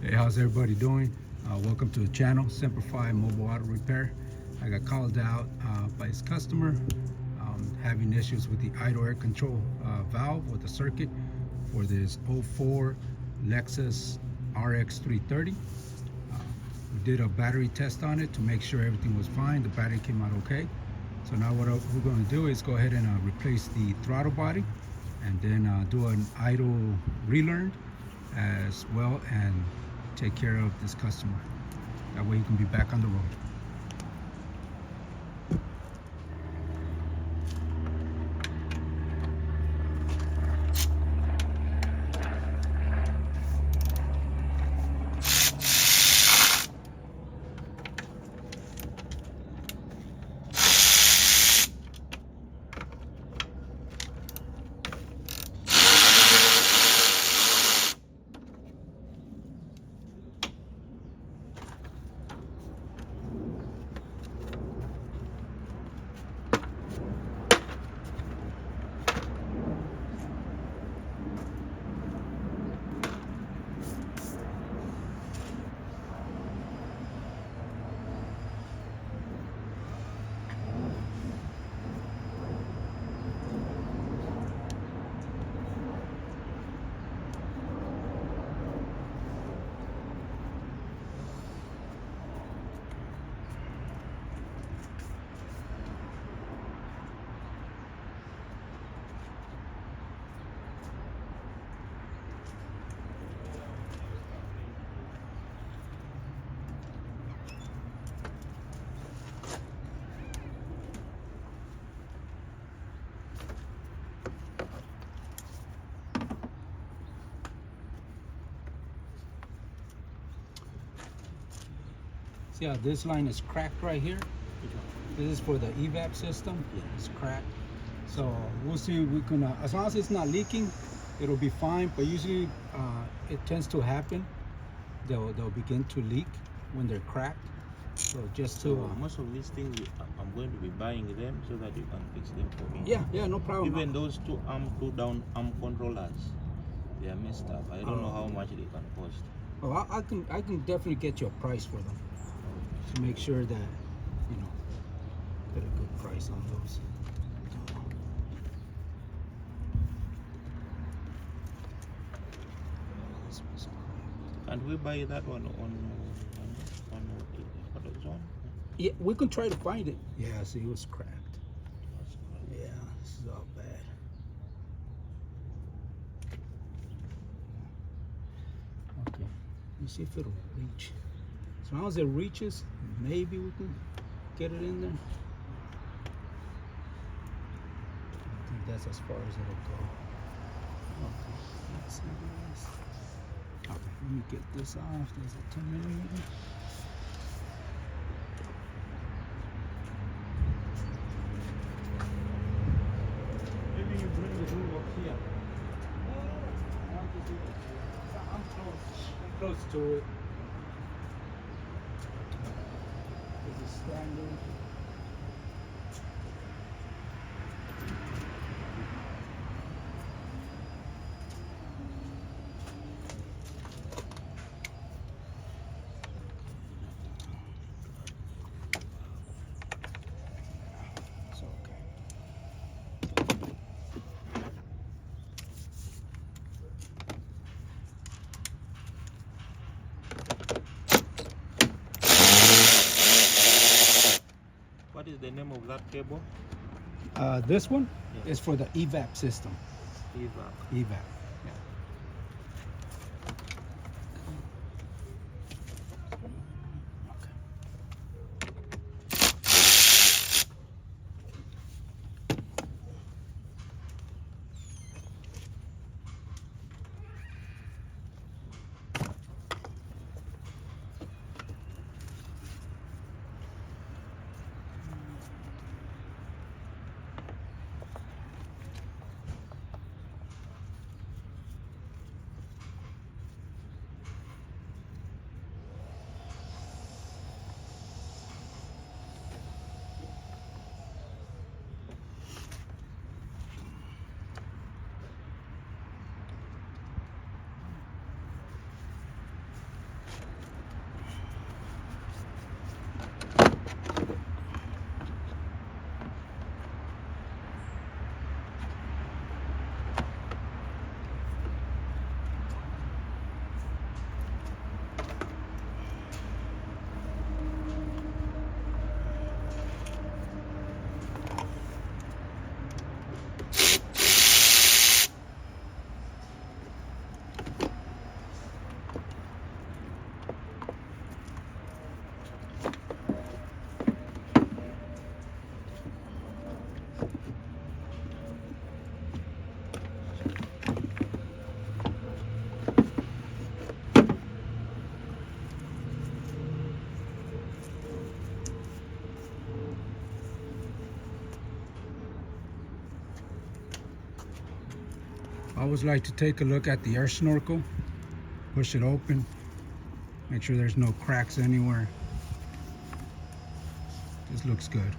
Hey, how's everybody doing? Welcome to the channel, Simplified Mobile Auto Repair. I got called out by his customer having issues with the idle air control valve or the circuit for this '04 Lexus RX330. We did a battery test on it to make sure everything was fine. The battery came out okay. So now what we're going to do is go ahead and replace the throttle body and then do an idle relearn as well and take care of this customer. That way you can be back on the road. See how this line is cracked right here? This is for the evap system. It's cracked. So we'll see if we can, as long as it's not leaking, it'll be fine. But usually it tends to happen. They'll begin to leak when they're cracked. So just to... most of these things, I'm going to be buying them so that you can fix them for me. Yeah, no problem. Even those two down arm controllers, they are messed up. I don't know how much they can cost. Well, I can definitely get you a price for them to make sure that, you know, get a good price on those. And we buy that one on what is one? Yeah, we can try to find it. Yeah, see, it was cracked. Yeah, this is all bad. Okay, let me see if it'll reach. As long as it reaches, maybe we can get it in there. I think that's as far as it'll go. Okay, let's see this. Okay, let me get this off. There's a 10mm. Maybe you bring the rule up here. I'm close to it. This is standing. It's okay. What is the name of that cable? This one is for the evap system. Evap. Yeah. always like to take a look at the air snorkel, push it open, make sure there's no cracks anywhere. This looks good.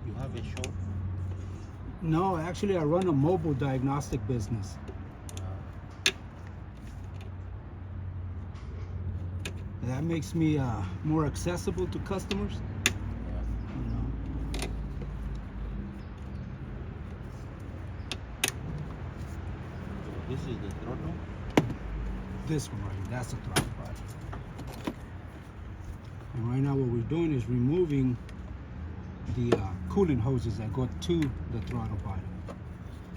You have a shop? No, actually I run a mobile diagnostic business. That makes me more accessible to customers. You know. This is the throttle? This one right here, that's the throttle body. And right now what we're doing is removing the coolant hoses that go to the throttle body.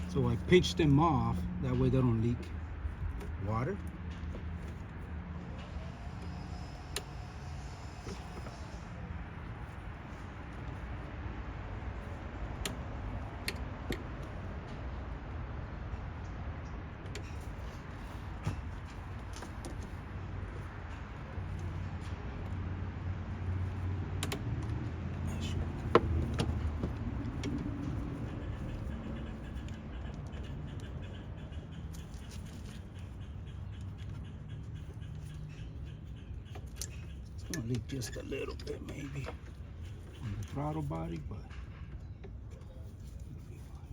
So I pinch them off, that way they don't leak water. It's gonna leak just a little bit maybe on the throttle body, but it'll be fine.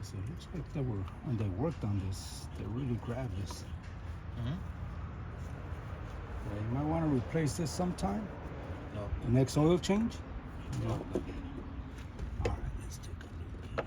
So it looks like when they worked on this, they really grabbed this. Yeah, you might want to replace this sometime. No. The next oil change? No. All right, let's take a look here.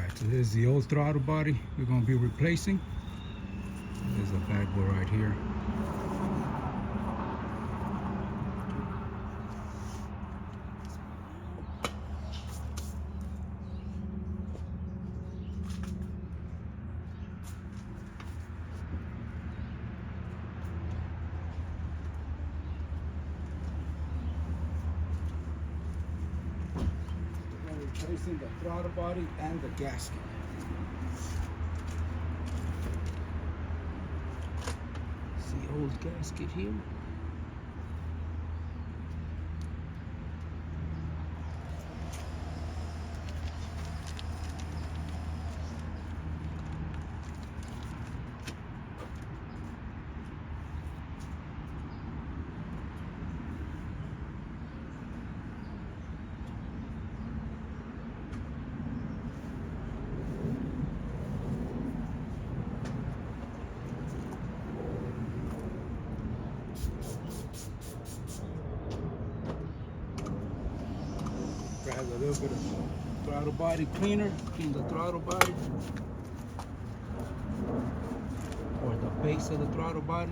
Alright, so this is the old throttle body we're going to be replacing. There's a bad boy right here. Replacing the throttle body and the gasket. See old gasket here. Grab a little bit of throttle body cleaner, clean the throttle body, or the base of the throttle body.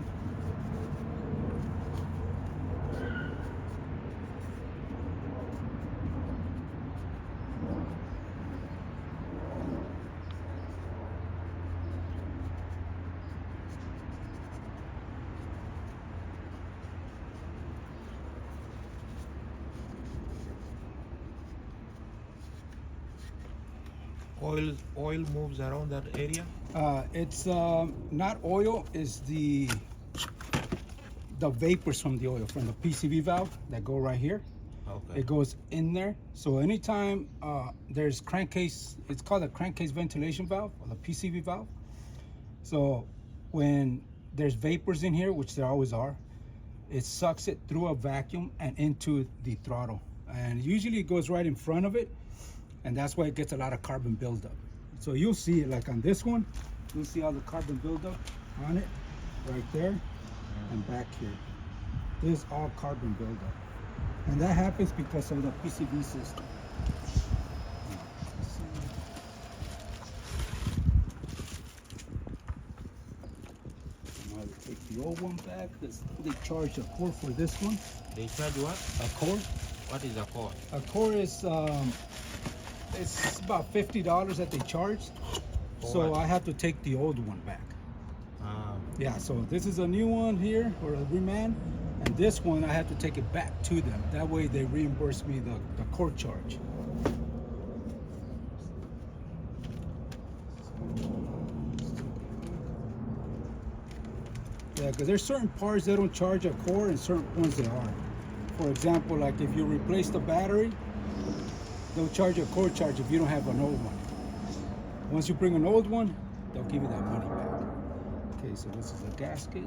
Oil moves around that area. It's not oil, it's the vapors from the oil, from the PCV valve that go right here. Okay. It goes in there. So anytime there's crankcase, it's called a crankcase ventilation valve, or the PCV valve. So when there's vapors in here, which there always are, it sucks it through a vacuum and into the throttle. And usually it goes right in front of it, and that's why it gets a lot of carbon buildup. So you'll see it like on this one, you'll see all the carbon buildup on it, right there and back here. This is all carbon buildup. And that happens because of the PCV system. Now we take the old one back because they charge a core for this one. They charge what? A core? What is a core? A core is it's about $50 that they charge. So what? I have to take the old one back. Ah. Yeah, so this is a new one here, or a remand, and this one I have to take it back to them. That way they reimburse me the core charge. Yeah, because there's certain parts that don't charge a core and certain ones they are. For example, like if you replace the battery, they'll charge a core charge if you don't have an old one. Once you bring an old one, they'll give you that money back. Okay, so this is a gasket.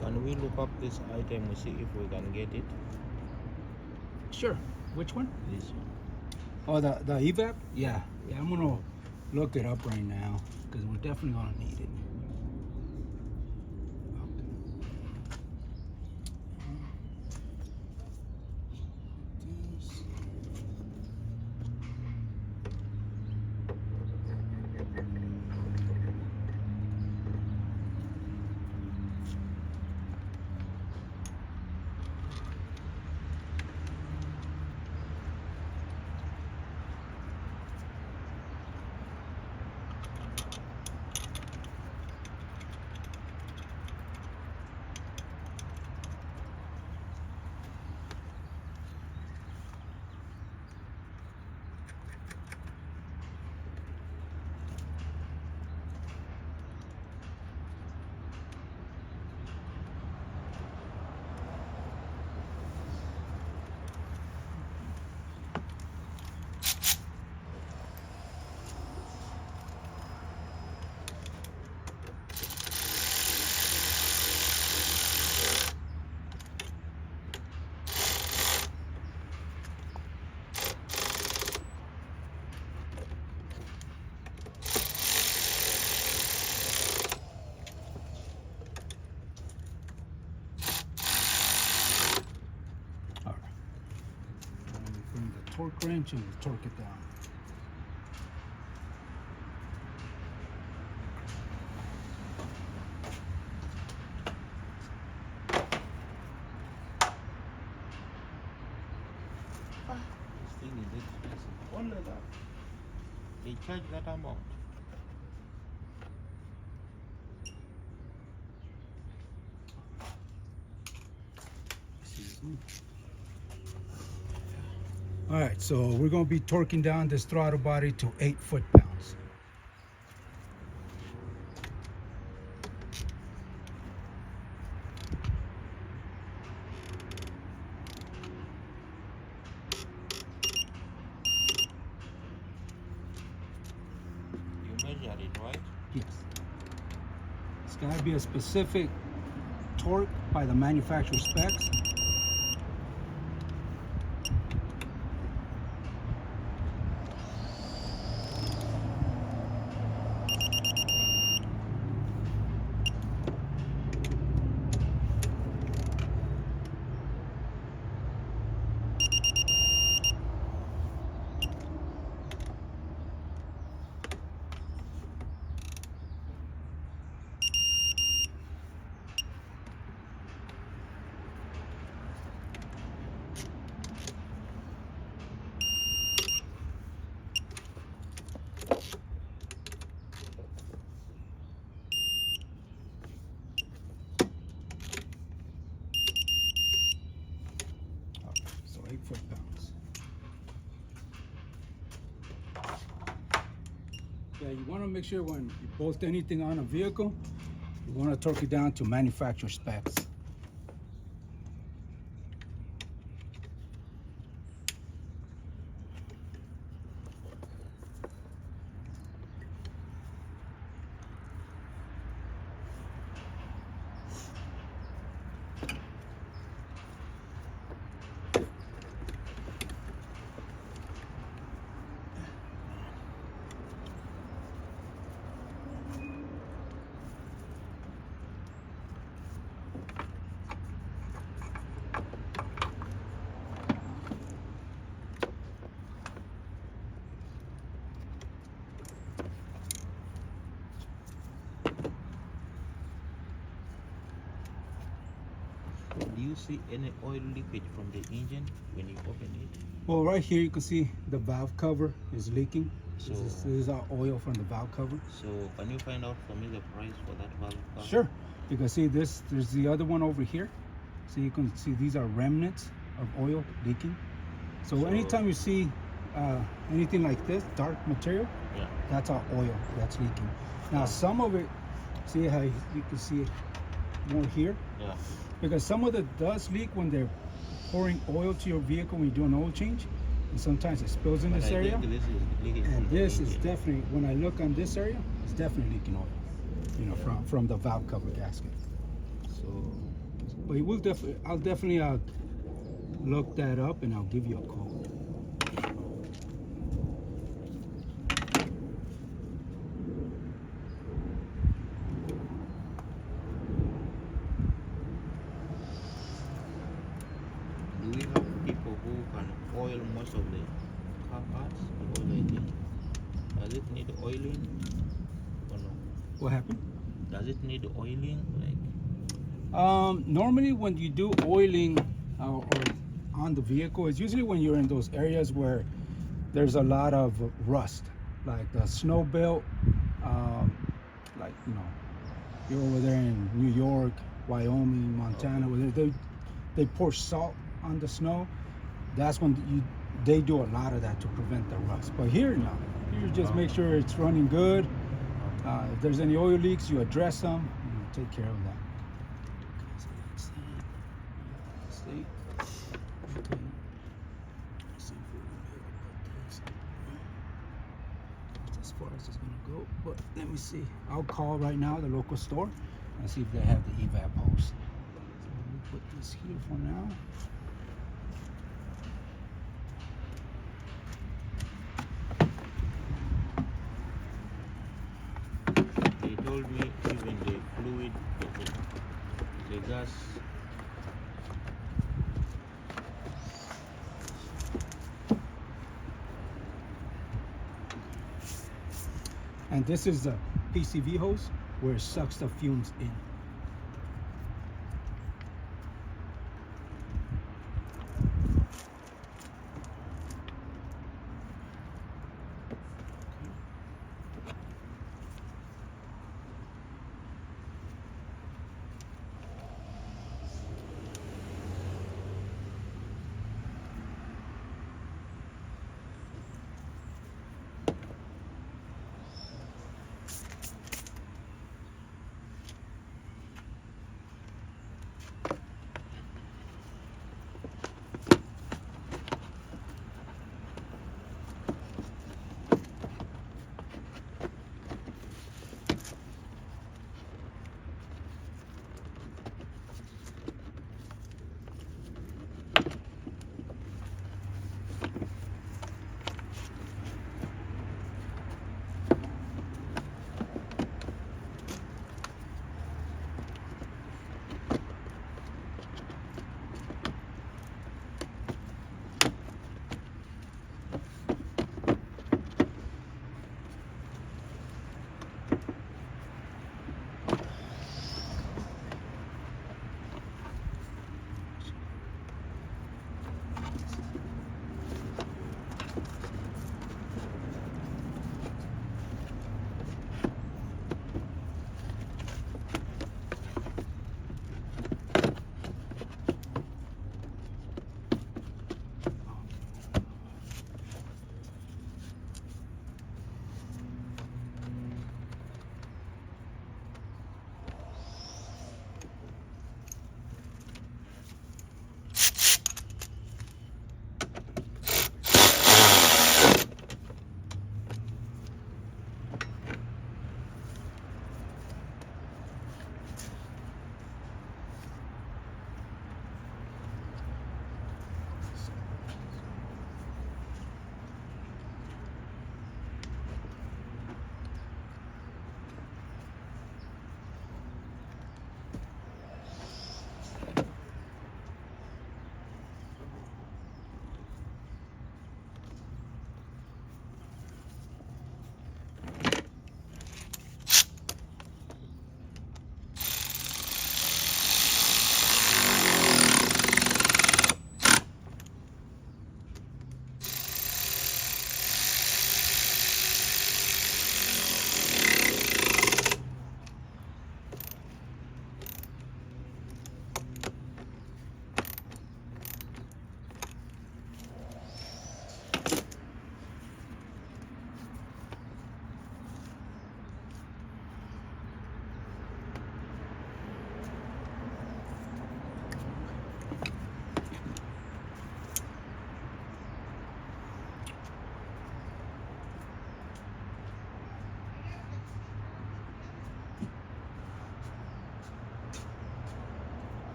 Can we look up this item and see if we can get it? Sure. Which one? This one. Oh, the evap? Yeah. Yeah, I'm gonna look it up right now because we're definitely gonna need it. torque wrench and we'll torque it down. This thing is expensive. Only that. They charge that amount. All right, so we're going to be torquing down this throttle body to 8 foot-pounds. You measure it, right? Yes. It's got to be a specific torque by the manufacturer specs. So 8 foot-pounds. Yeah, you want to make sure when you bolt anything on a vehicle, you want to torque it down to manufacturer specs. Do you see any oil leakage from the engine when you open it? Well, right here you can see the valve cover is leaking. So This is our oil from the valve cover. So can you find out for me the price for that valve cover? Sure. You can see this. There's the other one over here. So you can see these are remnants of oil leaking. So anytime you see anything like this, dark material, Yeah. that's our oil that's leaking. Now some of it, see how you can see it more here? Yeah. Because some of it does leak when they're pouring oil to your vehicle when you do an oil change. And sometimes it spills in But this I area. think this is leaking And from the this is engine. definitely, when I look on this area, it's definitely leaking oil, you know, from the valve cover gasket. So, but I'll definitely look that up and I'll give you a call. Do we have people who can oil most of the car parts? Because I think, does it need oiling or no? What happened? Does it need oiling? Like, Normally when you do oiling or on the vehicle, it's usually when you're in those areas where there's a lot of rust, like the snow belt, like, you know, you're over there in New York, Wyoming, Montana, where they pour salt on the snow. That's when they do a lot of that to prevent the rust. But here, no. Here, just make sure it's running good. If there's any oil leaks, you address them. You take care of that. As far as it's gonna go, but let me see. I'll call right now the local store and see if they have the evap hose. So let me put this here for now. they told me even the fluid, the gas, And this is the PCV hose where it sucks the fumes in.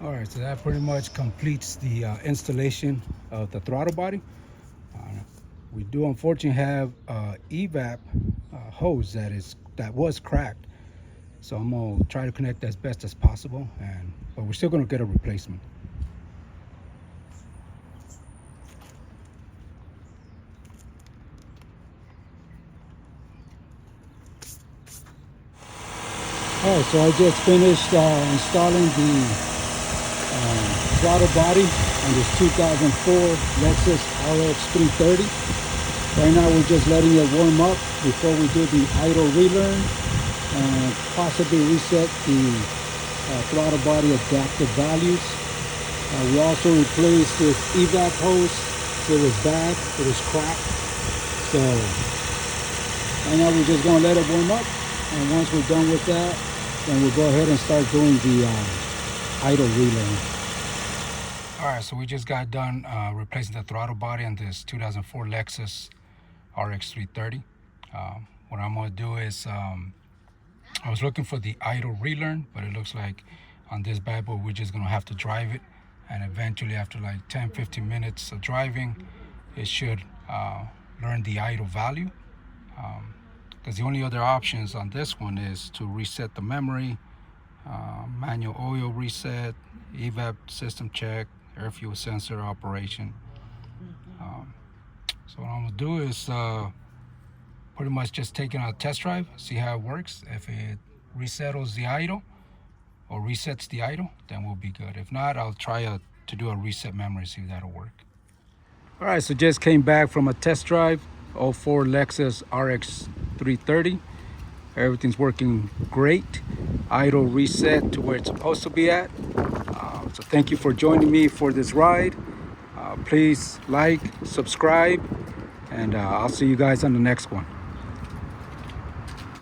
All right, so that pretty much completes the installation of the throttle body. We do unfortunately have evap hose that was cracked, so I'm gonna try to connect as best as possible, but we're still gonna get a replacement. All right, so I just finished installing the throttle body on this 2004 Lexus RX330. Right now we're just letting it warm up before we do the idle relearn and possibly reset the throttle body adaptive values. We also replaced this evap hose. It was bad, it was cracked. So right now we're just going to let it warm up, and once we're done with that, then we'll go ahead and start doing the idle relearn. All right, so we just got done replacing the throttle body on this 2004 Lexus RX330. What I'm going to do is, I was looking for the idle relearn, but it looks like on this bad boy, we're just going to have to drive it. And eventually, after like 10-15 minutes of driving, it should learn the idle value. Because the only other options on this one is to reset the memory, manual oil reset, evap system check, air fuel sensor operation. So what I'm gonna do is pretty much just take it on a test drive, see how it works. If it resettles the idle or resets the idle, then we'll be good. If not, I'll try to do a reset memory, see if that'll work. All right, so just came back from a test drive, 04 Lexus RX330. Everything's working great. Idle reset to where it's supposed to be at. So thank you for joining me for this ride. Please like, subscribe, and I'll see you guys on the next one.